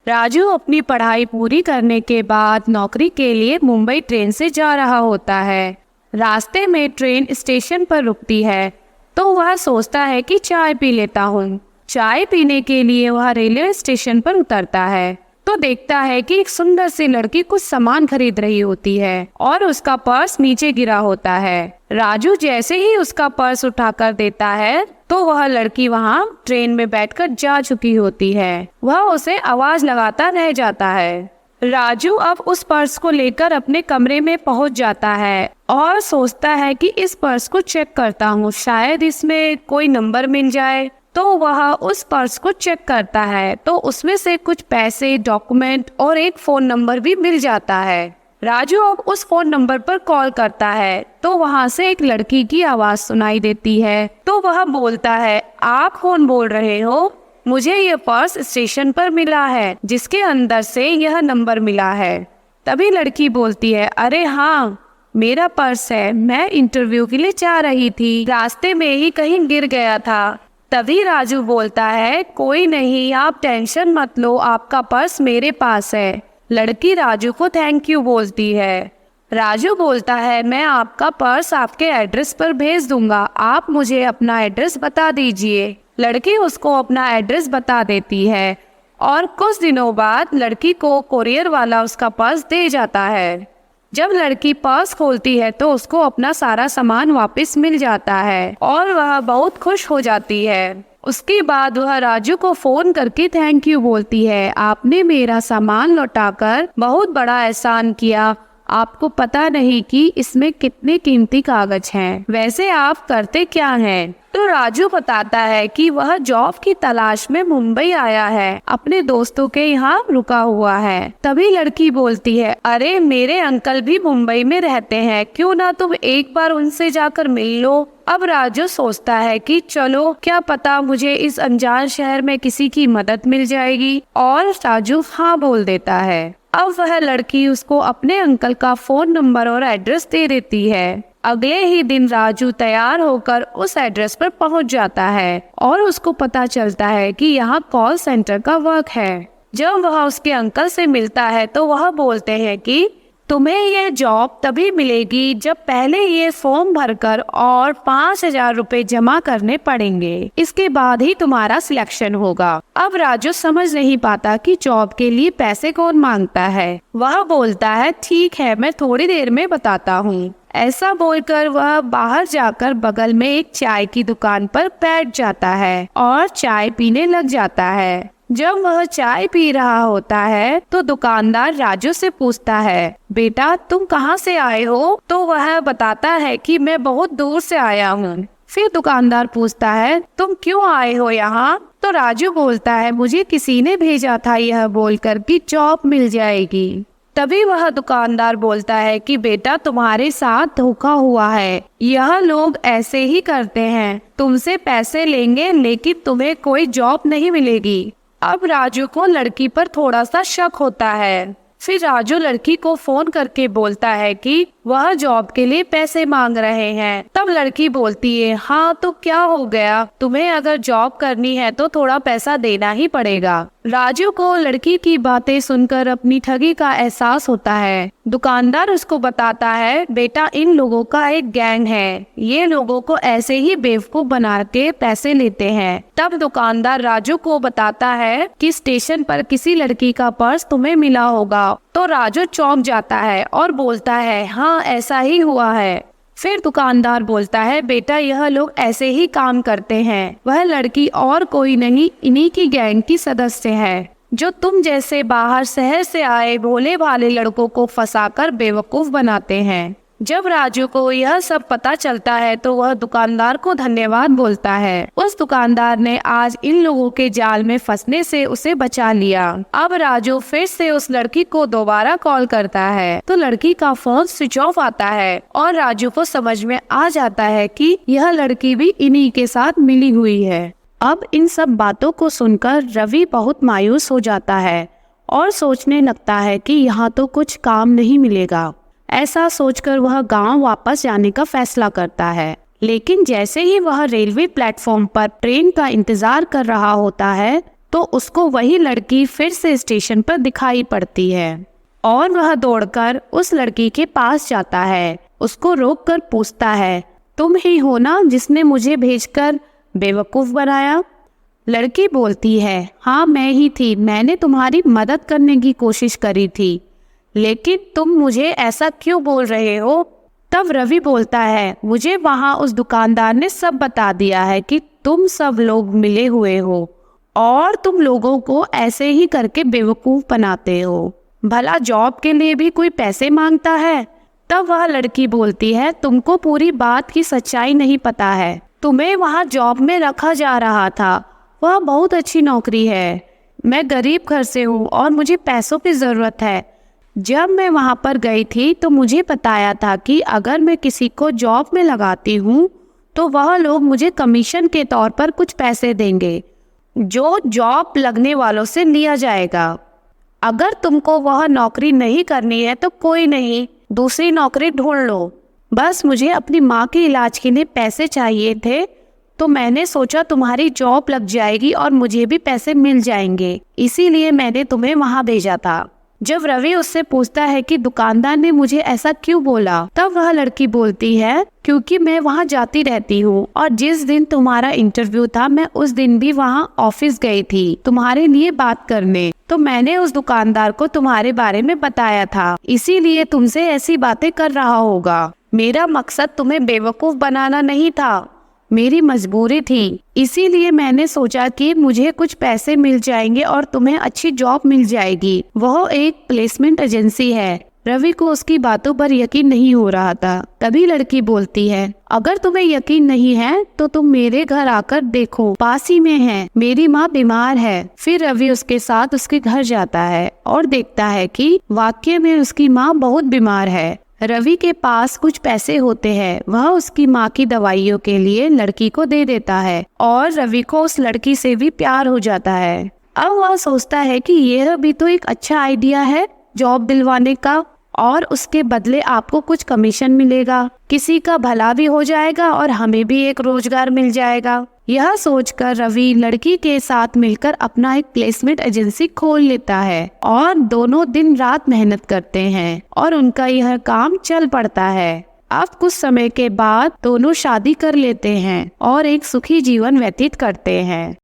राजू अपनी पढ़ाई पूरी करने के बाद नौकरी के लिए मुंबई ट्रेन से जा रहा होता है। रास्ते में ट्रेन स्टेशन पर रुकती है तो वह सोचता है कि चाय पी लेता हूँ। चाय पीने के लिए वह रेलवे स्टेशन पर उतरता है तो देखता है कि एक सुंदर सी लड़की कुछ सामान खरीद रही होती है और उसका पर्स नीचे गिरा होता है। राजू जैसे ही उसका पर्स उठाकर देता है तो वह लड़की वहाँ ट्रेन में बैठकर जा चुकी होती है। वह उसे आवाज लगाता रह जाता है। राजू अब उस पर्स को लेकर अपने कमरे में पहुँच जाता है और सोचता है कि इस पर्स को चेक करता हूँ, शायद इसमें कोई नंबर मिल जाए। तो वह उस पर्स को चेक करता है तो उसमें से कुछ पैसे, डॉक्यूमेंट और एक फोन नंबर भी मिल जाता है। राजू अब उस फोन नंबर पर कॉल करता है तो वहां से एक लड़की की आवाज सुनाई देती है। तो वह बोलता है, आप कौन बोल रहे हो? मुझे ये पर्स स्टेशन पर मिला है जिसके अंदर से यह नंबर मिला है। तभी लड़की बोलती है, अरे हाँ, मेरा पर्स है, मैं इंटरव्यू के लिए जा रही थी, रास्ते में ही कहीं गिर गया था। तभी राजू बोलता है, कोई नहीं, आप टेंशन मत लो, आपका पर्स मेरे पास है। लड़की राजू को थैंक यू बोलती है। राजू बोलता है, मैं आपका पर्स आपके एड्रेस पर भेज दूंगा, आप मुझे अपना एड्रेस बता दीजिए। लड़की उसको अपना एड्रेस बता देती है और कुछ दिनों बाद लड़की को कोरियर वाला उसका पर्स दे जाता है। जब लड़की पर्स खोलती है तो उसको अपना सारा सामान वापस मिल जाता है और वह बहुत खुश हो जाती है। उसके बाद वह राजू को फोन करके थैंक यू बोलती है, आपने मेरा सामान लौटाकर बहुत बड़ा एहसान किया। आपको पता नहीं कि इसमें कितने कीमती कागज हैं। वैसे आप करते क्या हैं? तो राजू बताता है कि वह जॉब की तलाश में मुंबई आया है, अपने दोस्तों के यहाँ रुका हुआ है। तभी लड़की बोलती है, अरे मेरे अंकल भी मुंबई में रहते हैं, क्यों ना तुम एक बार उनसे जाकर मिल लो। अब राजू सोचता है कि चलो, क्या पता मुझे इस अनजान शहर में किसी की मदद मिल जाएगी, और राजू हाँ बोल देता है। अब वह लड़की उसको अपने अंकल का फोन नंबर और एड्रेस दे देती है। अगले ही दिन राजू तैयार होकर उस एड्रेस पर पहुंच जाता है और उसको पता चलता है कि यहाँ कॉल सेंटर का वर्क है। जब वह उसके अंकल से मिलता है तो वह बोलते हैं कि तुम्हें यह जॉब तभी मिलेगी जब पहले ये फॉर्म भरकर और 5,000 रुपए जमा करने पड़ेंगे, इसके बाद ही तुम्हारा सिलेक्शन होगा। अब राजू समझ नहीं पाता कि जॉब के लिए पैसे कौन मांगता है। वह बोलता है, ठीक है, मैं थोड़ी देर में बताता हूँ। ऐसा बोलकर वह बाहर जाकर बगल में एक चाय की दुकान पर बैठ जाता है और चाय पीने लग जाता है। जब वह चाय पी रहा होता है तो दुकानदार राजू से पूछता है, बेटा तुम कहाँ से आए हो? तो वह बताता है कि मैं बहुत दूर से आया हूँ। फिर दुकानदार पूछता है, तुम क्यों आए हो यहाँ? तो राजू बोलता है, मुझे किसी ने भेजा था यह बोलकर कि जॉब मिल जाएगी। तभी वह दुकानदार बोलता है कि बेटा तुम्हारे साथ धोखा हुआ है, यह लोग ऐसे ही करते हैं, तुमसे पैसे लेंगे लेकिन तुम्हें कोई जॉब नहीं मिलेगी। अब राजू को लड़की पर थोड़ा सा शक होता है। फिर राजू लड़की को फोन करके बोलता है कि वह जॉब के लिए पैसे मांग रहे हैं। तब लड़की बोलती है, हाँ तो क्या हो गया, तुम्हें अगर जॉब करनी है तो थोड़ा पैसा देना ही पड़ेगा। राजू को लड़की की बातें सुनकर अपनी ठगी का एहसास होता है। दुकानदार उसको बताता है, बेटा इन लोगों का एक गैंग है, ये लोगों को ऐसे ही बेवकूफ बना के पैसे लेते हैं। तब दुकानदार राजू को बताता है कि स्टेशन पर किसी लड़की का पर्स तुम्हें मिला होगा। तो राजू चौंक जाता है और बोलता है, हाँ ऐसा ही हुआ है। फिर दुकानदार बोलता है, बेटा यह लोग ऐसे ही काम करते हैं, वह लड़की और कोई नहीं, इन्हीं की गैंग की सदस्य है, जो तुम जैसे बाहर शहर से आए भोले भाले लड़कों को फंसाकर बेवकूफ बनाते हैं। जब राजू को यह सब पता चलता है तो वह दुकानदार को धन्यवाद बोलता है। उस दुकानदार ने आज इन लोगों के जाल में फंसने से उसे बचा लिया। अब राजू फिर से उस लड़की को दोबारा कॉल करता है तो लड़की का फोन स्विच ऑफ आता है और राजू को समझ में आ जाता है कि यह लड़की भी इन्हीं के साथ मिली हुई है। अब इन सब बातों को सुनकर रवि बहुत मायूस हो जाता है और सोचने लगता है कि यहाँ तो कुछ काम नहीं मिलेगा। ऐसा सोचकर वह गांव वापस जाने का फैसला करता है। लेकिन जैसे ही वह रेलवे प्लेटफॉर्म पर ट्रेन का इंतजार कर रहा होता है तो उसको वही लड़की फिर से स्टेशन पर दिखाई पड़ती है और वह दौड़कर उस लड़की के पास जाता है। उसको रोककर पूछता है, तुम ही हो ना जिसने मुझे भेजकर बेवकूफ़ बनाया? लड़की बोलती है, हाँ मैं ही थी। मैंने तुम्हारी मदद करने की कोशिश करी थी, लेकिन तुम मुझे ऐसा क्यों बोल रहे हो? तब रवि बोलता है, मुझे वहाँ उस दुकानदार ने सब बता दिया है कि तुम सब लोग मिले हुए हो और तुम लोगों को ऐसे ही करके बेवकूफ़ बनाते हो। भला जॉब के लिए भी कोई पैसे मांगता है? तब वह लड़की बोलती है, तुमको पूरी बात की सच्चाई नहीं पता है। तुम्हें वहाँ जॉब में रखा जा रहा था। वह बहुत अच्छी नौकरी है। मैं गरीब घर से हूँ और मुझे पैसों की ज़रूरत है। जब मैं वहाँ पर गई थी तो मुझे बताया था कि अगर मैं किसी को जॉब में लगाती हूँ तो वह लोग मुझे कमीशन के तौर पर कुछ पैसे देंगे जो जॉब लगने वालों से लिया जाएगा। अगर तुमको वह नौकरी नहीं करनी है तो कोई नहीं, दूसरी नौकरी ढूंढ लो। बस मुझे अपनी माँ के इलाज के लिए पैसे चाहिए थे, तो मैंने सोचा तुम्हारी जॉब लग जाएगी और मुझे भी पैसे मिल जाएंगे, इसीलिए मैंने तुम्हें वहाँ भेजा था। जब रवि उससे पूछता है कि दुकानदार ने मुझे ऐसा क्यों बोला, तब वह लड़की बोलती है, क्योंकि मैं वहाँ जाती रहती हूँ और जिस दिन तुम्हारा इंटरव्यू था मैं उस दिन भी वहाँ ऑफिस गई थी तुम्हारे लिए बात करने, तो मैंने उस दुकानदार को तुम्हारे बारे में बताया था, इसीलिए तुमसे ऐसी बातें कर रहा होगा। मेरा मकसद तुम्हें बेवकूफ बनाना नहीं था, मेरी मजबूरी थी, इसीलिए मैंने सोचा कि मुझे कुछ पैसे मिल जाएंगे और तुम्हें अच्छी जॉब मिल जाएगी। वह एक प्लेसमेंट एजेंसी है। रवि को उसकी बातों पर यकीन नहीं हो रहा था। तभी लड़की बोलती है, अगर तुम्हें यकीन नहीं है तो तुम मेरे घर आकर देखो, पास ही में है, मेरी माँ बीमार है। फिर रवि उसके साथ उसके घर जाता है और देखता है कि वाकई में उसकी माँ बहुत बीमार है। रवि के पास कुछ पैसे होते हैं, वह उसकी माँ की दवाइयों के लिए लड़की को दे देता है और रवि को उस लड़की से भी प्यार हो जाता है। अब वह सोचता है कि यह भी तो एक अच्छा आइडिया है जॉब दिलवाने का, और उसके बदले आपको कुछ कमीशन मिलेगा, किसी का भला भी हो जाएगा और हमें भी एक रोजगार मिल जाएगा। यह सोचकर रवि लड़की के साथ मिलकर अपना एक प्लेसमेंट एजेंसी खोल लेता है और दोनों दिन रात मेहनत करते हैं और उनका यह काम चल पड़ता है। अब कुछ समय के बाद दोनों शादी कर लेते हैं और एक सुखी जीवन व्यतीत करते हैं।